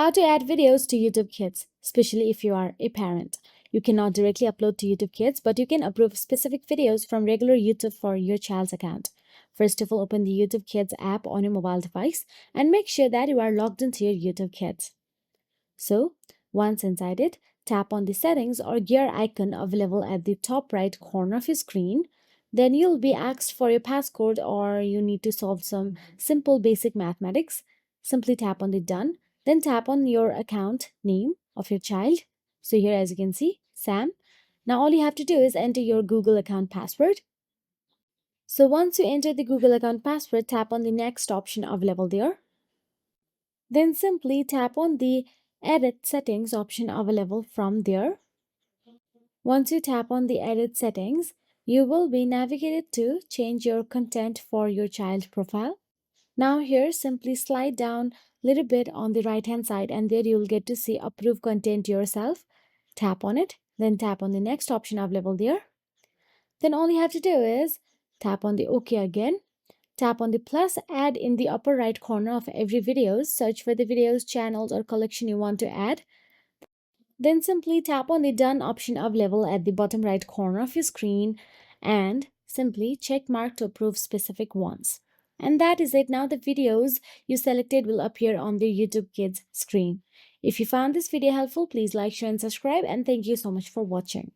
How to add videos to YouTube Kids, especially if you are a parent. You cannot directly upload to YouTube Kids, but you can approve specific videos from regular YouTube for your child's account. First of all, open the YouTube Kids app on your mobile device and make sure that you are logged into your YouTube Kids. So, once inside it, tap on the settings or gear icon available at the top right corner of your screen. Then you'll be asked for your passcode or you need to solve some simple basic mathematics. Simply tap on the done, then tap on your account name of your child. So here as you can see, Sam. Now all you have to do is enter your Google account password. So once you enter the Google account password, tap on the next option available there. Then simply tap on the Edit Settings option available from there. Once you tap on the Edit Settings, you will be navigated to change your content for your child profile. Now here, simply slide down a little bit on the right hand side and there you'll get to see Approve Content Yourself. Tap on it, then tap on the next option available there. Then all you have to do is tap on the OK again. Tap on the plus add in the upper right corner of every video. Search for the videos, channels, or collection you want to add. Then simply tap on the done option available at the bottom right corner of your screen and simply check mark to approve specific ones. And that is it. Now the videos you selected will appear on the YouTube Kids screen. If you found this video helpful, please like, share, and subscribe. And thank you so much for watching.